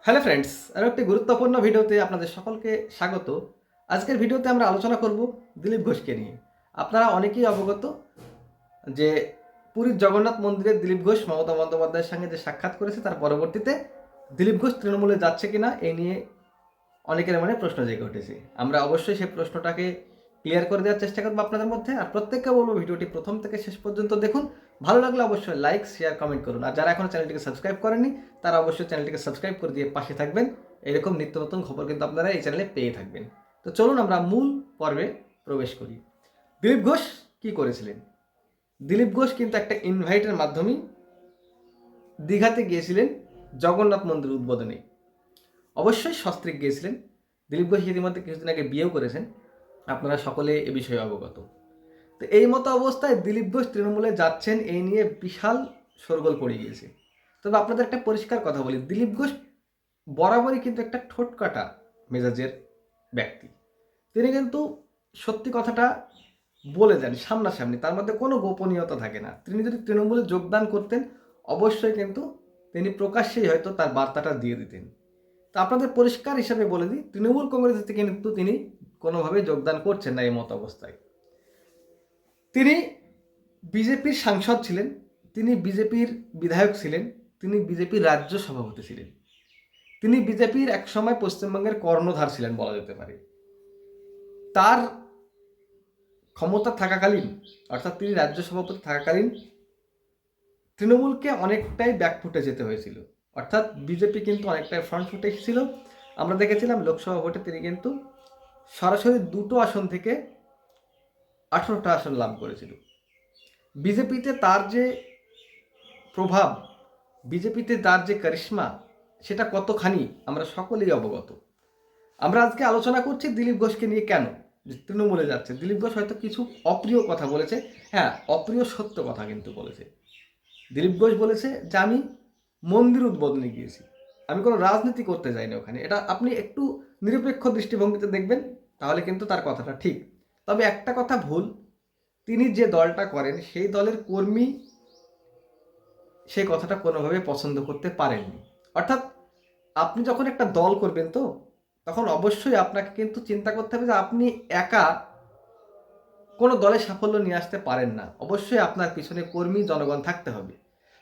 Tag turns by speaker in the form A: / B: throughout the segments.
A: Hello friends, আরও একটি গুরুত্বপূর্ণ ভিডিওতে আপনাদের সকলকে স্বাগত। আজকের ভিডিওতে আমরা আলোচনা করব দিলীপ ঘোষকে নিয়ে। আপনারা অনেকেই অবগত যে পুরীর জগন্নাথ মন্দিরে দিলীপ ঘোষ মমতা বন্দ্যোপাধ্যায়ের সঙ্গে যে সাক্ষাৎ করেছে তার পরবর্তীতে দিলীপ ঘোষ তৃণমূলে যাচ্ছে কিনা এই নিয়ে অনেকের মনে প্রশ্ন জেগে উঠেছে। আমরা অবশ্যই সেই প্রশ্নটাকে ক্লিয়ার করে দেওয়ার চেষ্টা করবো আপনাদের মধ্যে। আর প্রত্যেককে বলবো ভিডিওটি প্রথম থেকে শেষ পর্যন্ত দেখুন। ভালো লাগলে অবশ্যই লাইক, শেয়ার, কমেন্ট করুন। আর যারা এখনও চ্যানেলটিকে সাবস্ক্রাইব করেননি তারা অবশ্যই চ্যানেলটিকে সাবস্ক্রাইব করে দিয়ে পাশে থাকবেন। এরকম নিত্য নতুন খবর কিন্তু আপনারা এই চ্যানেলে পেয়ে থাকবেন। তো চলুন আমরা মূল পর্বে প্রবেশ করি। দিলীপ ঘোষ কী করেছিলেন? দিলীপ ঘোষ কিন্তু একটা ইনভাইটের মাধ্যমেই দীঘাতে গিয়েছিলেন জগন্নাথ মন্দির উদ্বোধনে। অবশ্যই সস্ত্রীক গিয়েছিলেন। দিলীপ ঘোষ ইতিমধ্যে কিছুদিন আগে বিয়েও করেছেন, আপনারা সকলে এ বিষয়ে অবগত। তো এই মতো অবস্থায় দিলীপ ঘোষ তৃণমূলে যাচ্ছেন এই নিয়ে বিশাল শোরগোল পড়ে গিয়েছে। তবে আপনাদের একটা পরিষ্কার কথা বলি, দিলীপ ঘোষ বরাবরই কিন্তু একটা ঠোঁটকাটা মেজাজের ব্যক্তি। তিনি কিন্তু সত্যি কথাটা বলে দেন সামনাসামনি, তার মধ্যে কোনো গোপনীয়তা থাকে না। তিনি যদি তৃণমূলে যোগদান করতেন অবশ্যই কিন্তু তিনি প্রকাশ্যেই হয়তো তার বার্তাটা দিয়ে দিতেন। তো আপনাদের পরিষ্কার হিসাবে বলে দিই, তৃণমূল কংগ্রেস থেকে কিন্তু তিনি কোনোভাবে যোগদান করছেন না এই মতো অবস্থায়। তিনি বিজেপির সাংসদ ছিলেন, তিনি বিজেপির বিধায়ক ছিলেন, তিনি বিজেপির রাজ্য সভাপতি ছিলেন, তিনি বিজেপির একসময় পশ্চিমবঙ্গের কর্ণধার ছিলেন বলা যেতে পারে। তার ক্ষমতা থাকাকালীন, অর্থাৎ তিনি রাজ্য সভাপতি থাকাকালীন তৃণমূলকে অনেকটাই ব্যাকফুটে যেতে হয়েছিল, অর্থাৎ বিজেপি কিন্তু অনেকটাই ফ্রন্ট ফুটে এসেছিল। আমরা দেখেছিলাম লোকসভা ভোটে তিনি কিন্তু সরাসরি 2টো আসন থেকে 18টা আসন লাভ করেছিল। বিজেপিতে তার যে প্রভাব, বিজেপিতে তার যে কারিশমা, সেটা কতখানি আমরা সকলেই অবগত। আমরা আজকে আলোচনা করছি দিলীপ ঘোষকে নিয়ে। কেন যে তৃণমূলে যাচ্ছে? দিলীপ ঘোষ হয়তো কিছু অপ্রিয় কথা বলেছে, হ্যাঁ অপ্রিয় সত্য কথা কিন্তু বলেছে। দিলীপ ঘোষ বলেছে যে আমি মন্দির উদ্বোধনে গিয়েছি, আমি কোনো রাজনীতি করতে যাইনি ওখানে। এটা আপনি একটু নিরপেক্ষ দৃষ্টিভঙ্গিতে দেখবেন, তাহলে কিন্তু তার কথাটা ঠিক। তবে একটা কথা ভুল, তিনি যে দলটা করেন সেই দলের কর্মী সেই কথাটা কোনোভাবে পছন্দ করতে পারেননি। অর্থাৎ আপনি যখন একটা দল করবেন তো তখন অবশ্যই আপনাকে কিন্তু চিন্তা করতে হবে যে আপনি একা কোনো দলে সাফল্য নিয়ে আসতে পারেন না, অবশ্যই আপনার পিছনে কর্মী জনগণ থাকতে হবে।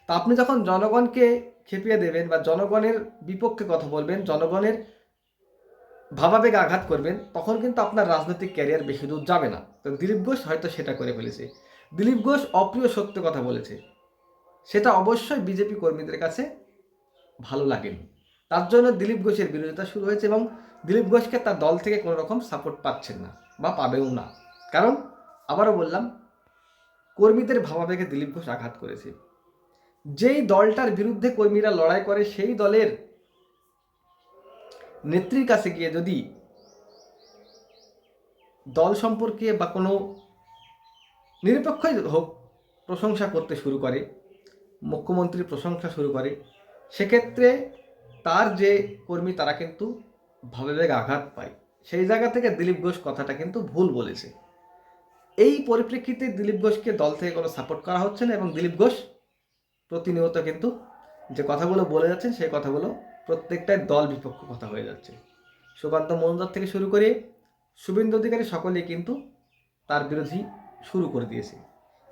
A: তা আপনি যখন জনগণকে খেপিয়ে দেবেন বা জনগণের বিপক্ষে কথা বলবেন, জনগণের ভাবাবেগে আঘাত করবেন, তখন কিন্তু আপনার রাজনৈতিক ক্যারিয়ার বেশি দূর যাবে না। তো দিলীপ ঘোষ হয়তো সেটা করে ফেলেছে। দিলীপ ঘোষ অপ্রিয় সত্য কথা বলেছে, সেটা অবশ্যই বিজেপি কর্মীদের কাছে ভালো লাগেনি। তার জন্য দিলীপ ঘোষের বিরোধিতা শুরু হয়েছে এবং দিলীপ ঘোষকে তার দল থেকে কোনো রকম সাপোর্ট পাচ্ছেন না বা পাবেও না। কারণ আবারও বললাম, কর্মীদের ভাবাবেগে দিলীপ ঘোষ আঘাত করেছে। যেই দলটার বিরুদ্ধে কর্মীরা লড়াই করে সেই দলের নেত্রীর কাছে গিয়ে যদি দল সম্পর্কে বা কোনো নিরপেক্ষই হোক প্রশংসা করতে শুরু করে, মুখ্যমন্ত্রীর প্রশংসা শুরু করে, সেক্ষেত্রে তার যে কর্মী তারা কিন্তু ভাবাবেগে আঘাত পায়। সেই জায়গা থেকে দিলীপ ঘোষ কথাটা কিন্তু ভুল বলেছে। এই পরিপ্রেক্ষিতে দিলীপ ঘোষকে দল থেকে কোনো সাপোর্ট করা হচ্ছে না এবং দিলীপ ঘোষ প্রতিনিয়ত কিন্তু যে কথাগুলো বলে যাচ্ছেন সেই কথাগুলো প্রত্যেকটাই দল বিপক্ষ কথা হয়ে যাচ্ছে। সুকান্ত মজুমদার থেকে শুরু করে শুভেন্দু অধিকারী সকলেই কিন্তু তার বিরোধী শুরু করে দিয়েছে।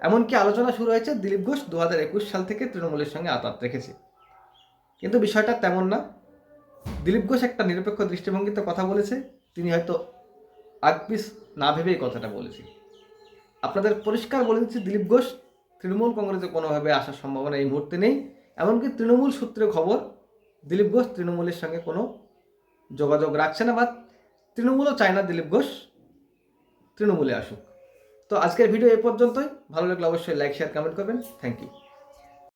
A: এমনকি আলোচনা শুরু হয়েছে দিলীপ ঘোষ 2021 সাল থেকে তৃণমূলের সঙ্গে আঁতাত রেখেছে, কিন্তু বিষয়টা তেমন না। দিলীপ ঘোষ একটা নিরপেক্ষ দৃষ্টিভঙ্গিতে কথা বলেছে, তিনি হয়তো আগপিস না ভেবেই কথাটা বলেছে। আপনাদের পরিষ্কার বলে দিচ্ছি, দিলীপ ঘোষ তৃণমূল কংগ্রেসে কোনোভাবে আসার সম্ভাবনা এই মুহূর্তে নেই। এমনকি তৃণমূল সূত্রে খবর দিলীপ ঘোষ তৃণমূলের সঙ্গে কোনো যোগাযোগ রাখছে না বা তৃণমূলও চায় না দিলীপ ঘোষ তৃণমূলে আসুক। তো আজকের ভিডিও এ পর্যন্তই। ভালো লাগলে অবশ্যই লাইক, শেয়ার, কমেন্ট করবেন। Thank you.